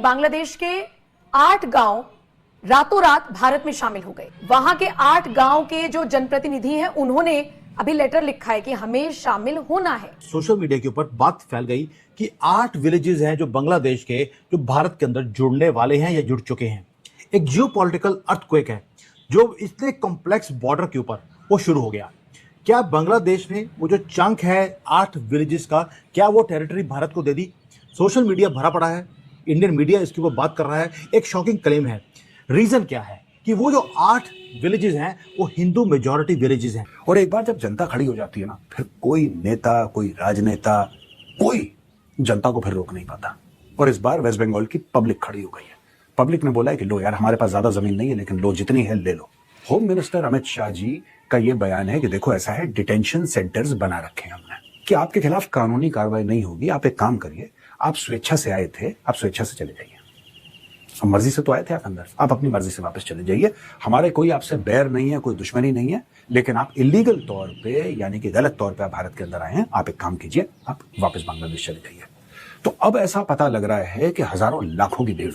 बांग्लादेश के 8 गांव रातों रात भारत में शामिल हो गए। वहां के 8 गांव के जो जनप्रतिनिधि हैं उन्होंने अभी लेटर लिखा है कि हमें शामिल होना है। सोशल मीडिया के ऊपर बात फैल गई कि 8 विलेजेस हैं जो बांग्लादेश के, जो भारत के अंदर जुड़ने वाले हैं या जुड़ चुके हैं। एक जियोपॉलिटिकल अर्थक्वेक है जो इतने कॉम्प्लेक्स बॉर्डर के ऊपर वो शुरू हो गया। क्या बांग्लादेश में वो जो चंक है 8 विलेजेस का, क्या वो टेरिटरी भारत को दे दी? सोशल मीडिया भरा पड़ा है, इंडियन मीडिया इसके ऊपर बात कर रहा है। एक शॉकिंग क्लेम है। रीजन क्या है कि वो जो 8 विलेजेस हैं वो हिंदू मेजॉरिटी विलेजेस हैं। और एक बार जब जनता खड़ी हो जाती है ना, फिर कोई नेता, कोई राजनेता, कोई जनता को फिर रोक नहीं पाता। और इस बार वेस्ट बंगाल की पब्लिक खड़ी हो गई है। पब्लिक ने बोला है कि लो यार, हमारे पास ज्यादा जमीन नहीं है, लेकिन लो जितनी है ले लो। होम मिनिस्टर अमित शाह जी का ये बयान है कि देखो ऐसा है, डिटेंशन सेंटर्स बना रखे हैं हमने कि आपके खिलाफ कानूनी कार्रवाई नहीं होगी। आप एक काम करिए, आप स्वेच्छा से आए थे, आप स्वेच्छा से चले जाइए। मर्जी से तो आए थे आप अंदर, आप अपनी मर्जी से वापस चले जाइए। हमारे कोई आपसे बैर नहीं है, कोई दुश्मनी नहीं है, लेकिन आप इलीगल तौर पे, यानी कि गलत तौर पे आप भारत के अंदर आए हैं। आप एक काम कीजिए, आप वापस बांग्लादेश चले जाइए। तो अब ऐसा पता लग रहा है कि हजारों लाखों की भीड़।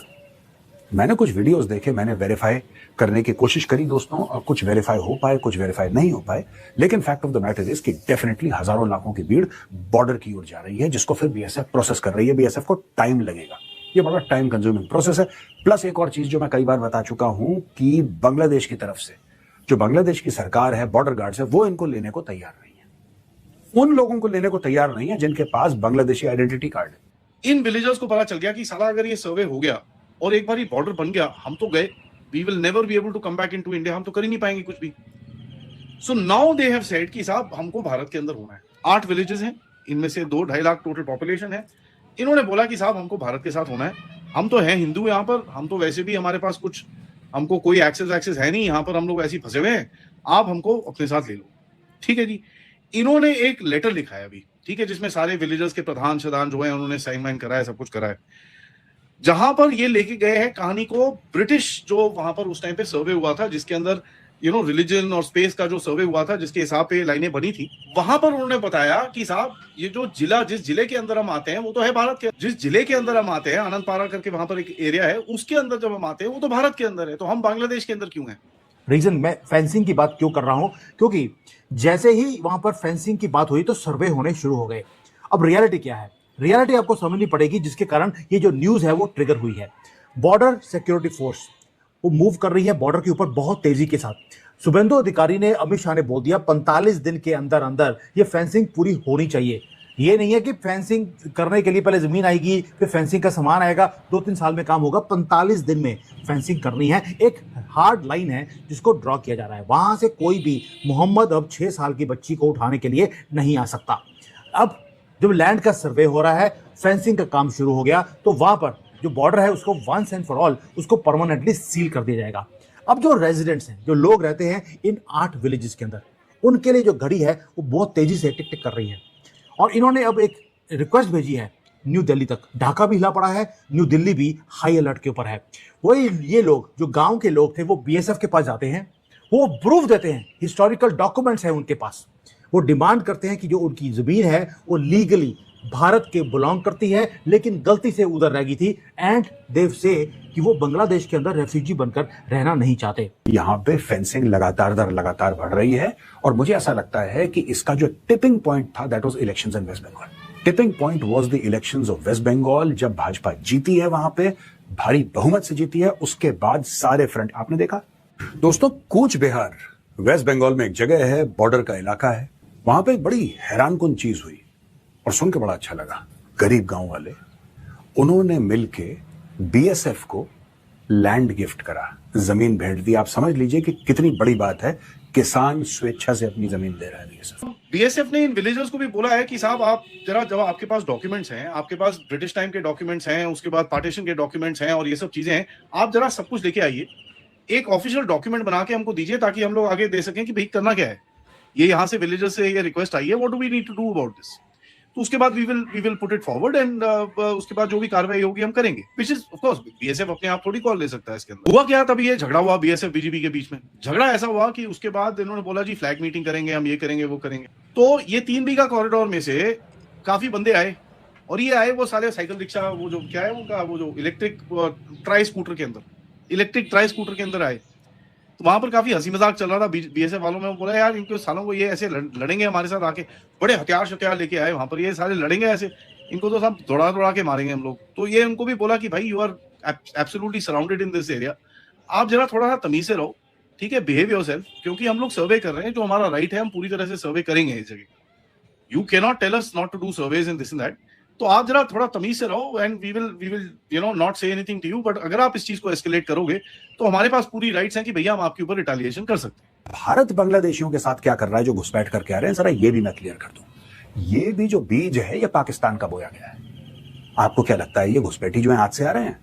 मैंने कुछ वीडियोस देखे, मैंने वेरीफाई करने की कोशिश करी दोस्तों, और कुछ वेरीफाई हो पाए, कुछ वेरीफाई नहीं हो पाए, लेकिन fact of the matter is कि डेफिनेटली हजारों लाखों की भीड़ बॉर्डर की ओर जा रही है, जिसको फिर बीएसएफ प्रोसेस कर रही है। बीएसएफ को टाइम लगेगा, ये बड़ा टाइम कंज्यूमिंग प्रोसेस है। प्लस एक और चीज जो मैं कई बार बता चुका हूं कि बांग्लादेश की तरफ से जो बांग्लादेश की सरकार है, बॉर्डर गार्ड्स है, वो इनको लेने को तैयार नहीं है। उन लोगों को लेने को तैयार नहीं है जिनके पास बांग्लादेशी आइडेंटिटी कार्ड है। इन विलेजर्स को पता चल गया कि साला अगर ये सर्वे हो गया और एक बार ये बॉर्डर बन गया, हम तो गए, we will never be able to come back into India, हम तो कर ही नहीं पाएंगे कुछ भी। So now they have said कि साहब हमको भारत के अंदर होना है। 8 विलेजेस हैं, इनमें से 2-2.5 लाख टोटल पॉपुलेशन है। इन्होंने बोला कि साहब हमको भारत के साथ होना है। हम तो हैं हिंदू यहाँ पर, हम तो वैसे भी हमारे पास कुछ, हमको कोई एक्सेस है नहीं यहाँ पर, हम लोग ऐसे फंसे हुए हैं, आप हमको अपने साथ ले लो। ठीक है जी। इन्होंने एक लेटर लिखा है अभी, ठीक है, जिसमें सारे विलेजर्स के प्रधान शधान जो है उन्होंने साइन वाइन करा है, सब कुछ करा है। जहां पर ये लेके गए हैं कहानी को, ब्रिटिश जो वहां पर उस टाइम पे सर्वे हुआ था, जिसके अंदर रिलीजन और स्पेस का जो सर्वे हुआ था, जिसके हिसाब पे लाइनें बनी थी, वहां पर उन्होंने बताया कि साहब ये जो जिला, जिस जिले के अंदर हम आते हैं वो तो है भारत के, जिस जिले के अंदर हम आते हैं, आनंद पारा करके वहां पर एक एरिया है, उसके अंदर जब हम आते हैं वो तो भारत के अंदर है, तो हम बांग्लादेश के अंदर क्यों हैं? रीजन मैं फेंसिंग की बात क्यों कर रहा हूं, क्योंकि जैसे ही वहां पर फेंसिंग की बात हुई तो सर्वे होने शुरू हो गए। अब रियलिटी क्या है, रियलिटी आपको समझनी पड़ेगी, जिसके कारण ये जो न्यूज है वो ट्रिगर हुई है। बॉर्डर सिक्योरिटी फोर्स वो मूव कर रही है बॉर्डर के ऊपर बहुत तेजी के साथ। शुभेंदु अधिकारी ने, अमित शाह ने बोल दिया 45 दिन के अंदर अंदर ये फेंसिंग पूरी होनी चाहिए। ये नहीं है कि फेंसिंग करने के लिए पहले जमीन आएगी, फिर फेंसिंग का सामान आएगा, 2-3 साल में काम होगा। 45 दिन में फेंसिंग करनी है। एक हार्ड लाइन है जिसको ड्रॉ किया जा रहा है। वहां से कोई भी मोहम्मद अब 6 साल की बच्ची को उठाने के लिए नहीं आ सकता। अब जब लैंड का सर्वे हो रहा है, फेंसिंग का काम शुरू हो गया, तो वहां पर जो बॉर्डर है उसको वंस एंड फॉर ऑल उसको परमानेंटली सील कर दिया जाएगा। अब जो रेजिडेंट्स हैं, जो लोग रहते हैं इन 8 विलेजेस के अंदर, उनके लिए जो घड़ी है वो बहुत तेजी से टिक टिक कर रही है। और इन्होंने अब एक रिक्वेस्ट भेजी है न्यू दिल्ली तक। ढाका भी हिला पड़ा है, न्यू दिल्ली भी हाई अलर्ट के ऊपर है। वही ये लोग जो गांव के लोग थे वो बीएसएफ के पास जाते हैं, वो प्रूफ देते हैं, हिस्टोरिकल डॉक्यूमेंट्स हैं उनके पास। वो डिमांड करते हैं कि जो उनकी जमीन है वो लीगली भारत के बिलोंग करती है, लेकिन गलती से उधर रह गई थी, एंड देव से कि वो बांग्लादेश के अंदर रेफ्यूजी बनकर रहना नहीं चाहते। यहाँ पे फेंसिंग लगातार बढ़ रही है, और मुझे ऐसा लगता है कि इसका जो टिपिंग पॉइंट था, that was elections in West Bengal. Tipping point was the elections of West Bengal, जब भाजपा जीती है, वहां पे भारी बहुमत से जीती है। उसके बाद सारे फ्रंट आपने देखा दोस्तों। कूच बिहार वेस्ट बंगाल में एक जगह है, बॉर्डर का इलाका है, वहां पे बड़ी हैरानकुन चीज हुई और सुन के बड़ा अच्छा लगा। गरीब गांव वाले, उन्होंने मिलके बीएसएफ को लैंड गिफ्ट करा, जमीन भेंट दी। आप समझ लीजिए कि कितनी बड़ी बात है, किसान स्वेच्छा से अपनी जमीन दे रहा है बीएसएफ। बीएसएफ ने इन विलेजर्स को भी बोला है कि साहब आप जरा, जब आपके पास डॉक्यूमेंट्स हैं, आपके पास ब्रिटिश टाइम के डॉक्यूमेंट्स हैं, उसके बाद पार्टीशन के डॉक्यूमेंट्स हैं और ये सब चीजें हैं, आप जरा सब कुछ लेके आइए, एक ऑफिशियल डॉक्यूमेंट बना के हमको दीजिए, ताकि हम लोग आगे दे सकें कि भाई करना क्या है। ये यहाँ से विलेजर्स से ये रिक्वेस्ट आई है, what do we need to do about this. तो उसके बाद we will put it forward, and उसके बाद जो भी कार्रवाई होगी हम करेंगे, which is of course BSF अपने आप थोड़ी कॉल ले सकता है इसके अंदर। हुआ क्या, तब ये झगड़ा हुआ बीएसएफ बीजेपी के बीच में। झगड़ा ऐसा हुआ कि उसके बाद इन्होंने बोला जी फ्लैग मीटिंग करेंगे, हम ये करेंगे वो करेंगे। तो ये 3 बीघा कॉरिडोर में से काफी बंदे आए, और ये आए वो साले साइकिल रिक्शा, वो जो क्या है उनका, वो जो इलेक्ट्रिक ट्राई स्कूटर के अंदर आए। तो वहां पर काफी हंसी मजाक चल रहा था बीएसएफ वालों में। बोला यार इनको सालों को ये ऐसे लड़ेंगे हमारे साथ आके, बड़े हथियार लेके आए वहां पर, ये सारे लड़ेंगे ऐसे, इनको तो सब दौड़ा के मारेंगे हम लोग। तो ये उनको भी बोला कि भाई you are absolutely surrounded in this area, आप जरा थोड़ा सा तमीज से रहो, ठीक है, बिहेव योरसेल्फ, क्योंकि हम लोग सर्वे कर रहे हैं, जो हमारा राइट है हम पूरी तरह से सर्वे करेंगे इस जगह। You can not tell us not to do surveys in this and that, तो आप जरा थोड़ा तमीज से रहो and we will you know not say anything to you, but अगर आप इस चीज को एस्केलेट करोगे तो हमारे पास पूरी राइट्स हैं कि भैया हम आपके ऊपर रिटेलिएशन कर सकते हैं। भारत बांग्लादेशियों के साथ क्या कर रहा है जो घुसपैठ करके आ रहे हैं, जरा ये भी मैं क्लियर कर दूं। ये भी जो बीज है ये पाकिस्तान का बोया गया है। आपको क्या लगता है ये घुसपैठी जो है आज से आ रहे हैं?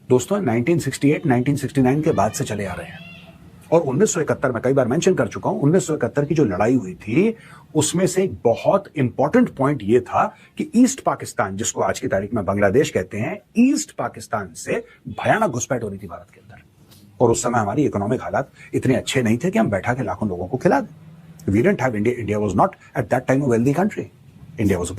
दोस्तों 1968 1969 के बाद से चले आ रहे हैं। और 1971 में कई बार मेंशन कर चुका हूं, 1971 की जो लड़ाई हुई थी उसमें से एक बहुत इंपॉर्टेंट पॉइंट यह था कि ईस्ट पाकिस्तान, जिसको आज की तारीख में बांग्लादेश कहते हैं, ईस्ट पाकिस्तान से भयानक घुसपैठ हो रही थी भारत के अंदर। और उस समय हमारी इकोनॉमिक हालात इतने अच्छे नहीं थे कि हम बैठा के लाखों लोगों को खिला दें। We didn't have India was not at that time a wealthy country, India was